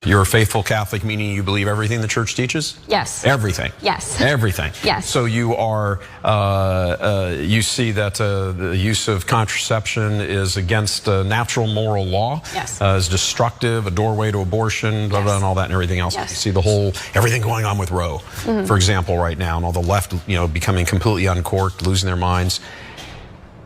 You're a faithful Catholic, meaning you believe everything the church teaches? Yes. Everything? Yes. Everything? Yes. So you are, you see that the use of contraception is against natural moral law? Yes. Is destructive, a doorway to abortion, blah, blah, and all that and everything else. Yes. You see the whole, everything going on with Roe, for example, right now, and all the left, becoming completely uncorked, losing their minds.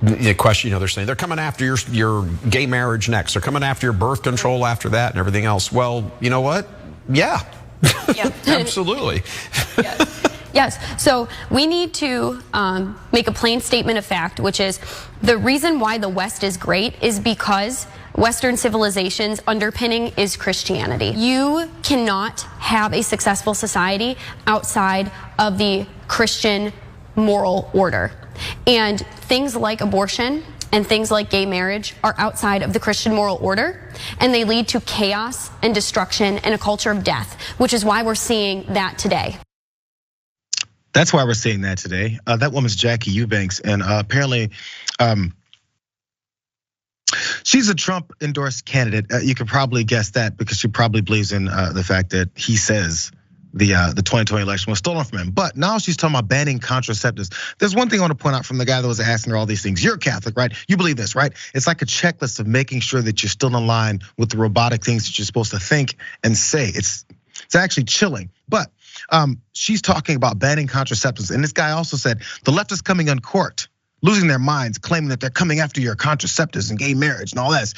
The question, they're saying they're coming after your gay marriage next. They're coming after your birth control after that and everything else. Well, you know what? Yeah, absolutely. Yes. So we need to make a plain statement of fact, which is the reason why the West is great is because Western civilization's underpinning is Christianity. You cannot have a successful society outside of the Christian moral order. And things like abortion and things like gay marriage are outside of the Christian moral order, and they lead to chaos and destruction and a culture of death, which is why we're seeing that today. That's why we're seeing that today. That woman's Jacky Eubanks, and apparently she's a Trump-endorsed candidate. You could probably guess that because she probably believes in the fact that he says the 2020 election was stolen from him. But now she's talking about banning contraceptives. There's one thing I want to point out from the guy that was asking her all these things. You're a Catholic, right? You believe this, right? It's like a checklist of making sure that you're still in line with the robotic things that you're supposed to think and say. It's actually chilling. But she's talking about banning contraceptives. And this guy also said, the left is coming uncorked, losing their minds, claiming that they're coming after your contraceptives and gay marriage and all that.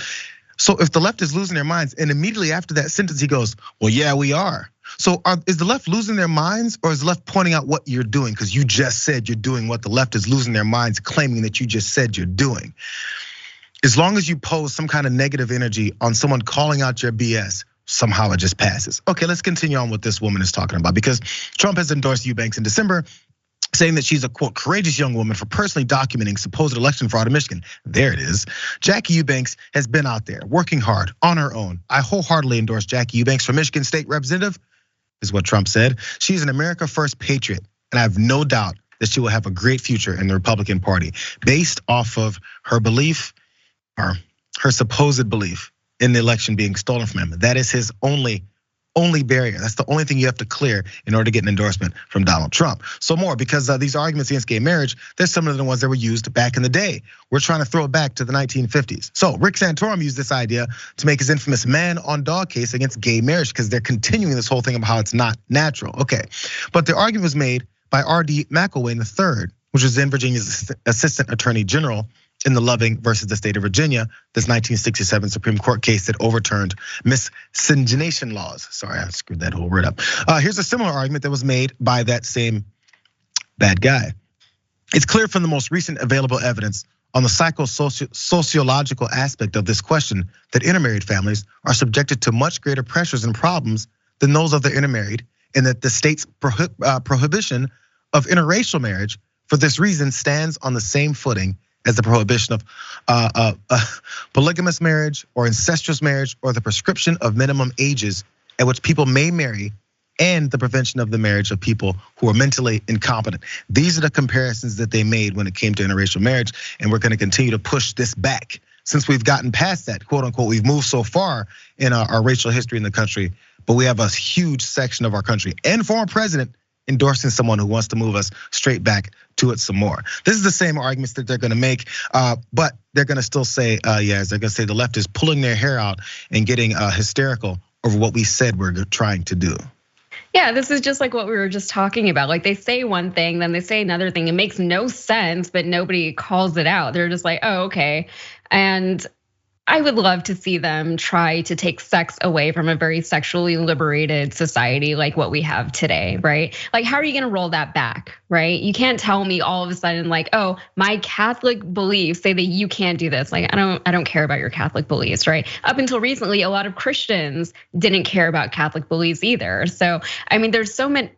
So if the left is losing their minds, and immediately after that sentence, he goes, well, yeah, we are. So is the left losing their minds, or is the left pointing out what you're doing? Because you just said you're doing what the left is losing their minds, claiming that you just said you're doing. As long as you pose some kind of negative energy on someone calling out your BS, somehow it just passes. Okay, let's continue on what this woman is talking about, because Trump has endorsed Eubanks in December, saying that she's a, quote, courageous young woman for personally documenting supposed election fraud in Michigan. There it is. Jacky Eubanks has been out there working hard on her own. I wholeheartedly endorse Jacky Eubanks for Michigan State Representative, is what Trump said. She's an America First patriot, and I have no doubt that she will have a great future in the Republican Party based off of her belief, or her supposed belief in the election being stolen from him. That is his only barrier. That's the only thing you have to clear in order to get an endorsement from Donald Trump. So more, because these arguments against gay marriage, they're similar to the ones that were used back in the day. We're trying to throw it back to the 1950s. So Rick Santorum used this idea to make his infamous man on dog case against gay marriage, because they're continuing this whole thing about how it's not natural. Okay, but the argument was made by R.D. McElwain III, which was then Virginia's assistant attorney general in the Loving versus the state of Virginia, this 1967 Supreme Court case that overturned miscegenation laws. Sorry, I screwed that whole word up. Here's a similar argument that was made by that same bad guy. It's clear from the most recent available evidence on the psychosociological aspect of this question that intermarried families are subjected to much greater pressures and problems than those of the intermarried, and that the state's prohibition of interracial marriage for this reason stands on the same footing as the prohibition of polygamous marriage or incestuous marriage, or the prescription of minimum ages at which people may marry, and the prevention of the marriage of people who are mentally incompetent. These are the comparisons that they made when it came to interracial marriage, and we're gonna continue to push this back. Since we've gotten past that, quote unquote, we've moved so far in our racial history in the country, but we have a huge section of our country and former president endorsing someone who wants to move us straight back to it some more. This is the same arguments that they're gonna make, but they're gonna still say, yes, they're gonna say the left is pulling their hair out and getting hysterical over what we said we're trying to do. Yeah, this is just like what we were just talking about. Like, they say one thing, then they say another thing. It makes no sense, but nobody calls it out. They're just like, oh, okay. And I would love to see them try to take sex away from a very sexually liberated society like what we have today, right? Like, how are you gonna roll that back, right? You can't tell me all of a sudden like, oh, my Catholic beliefs say that you can't do this. Like, I don't care about your Catholic beliefs, right? Up until recently, a lot of Christians didn't care about Catholic beliefs either. So, I mean, there's so many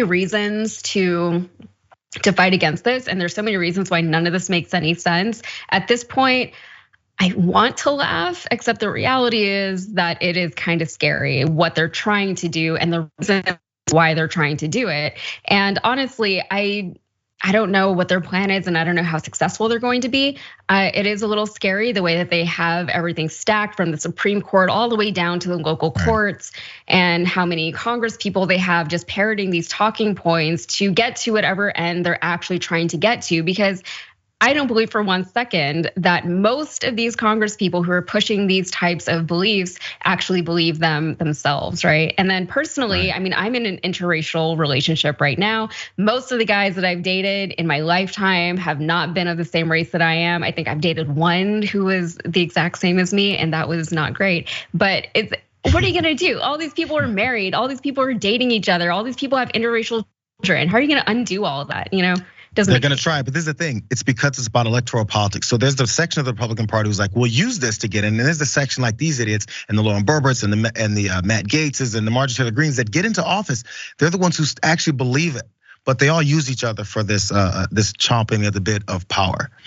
reasons to fight against this, and there's so many reasons why none of this makes any sense. At this point, I want to laugh, except the reality is that it is kind of scary what they're trying to do and the reason why they're trying to do it. And honestly, I I don't know what their plan is, and I don't know how successful they're going to be. It is a little scary the way that they have everything stacked from the Supreme Court all the way down to the local courts, and how many Congress people they have just parroting these talking points to get to whatever end they're actually trying to get to. Because I don't believe for 1 second that most of these Congress people who are pushing these types of beliefs actually believe them themselves, right? And then personally, I mean, I'm in an interracial relationship right now. Most of the guys that I've dated in my lifetime have not been of the same race that I am. I think I've dated one who was the exact same as me, and that was not great. But what are you gonna do? All these people are married, all these people are dating each other, all these people have interracial children. How are you gonna undo all of that, you know? They're gonna try, but this is the thing. It's because it's about electoral politics. So there's the section of the Republican Party who's like, we'll use this to get in. And there's the section like these idiots and the Lauren Burberts and the Matt Gaetzes and the Marjorie Taylor Greens that get into office. They're the ones who actually believe it, but they all use each other for this chomping at the bit of power.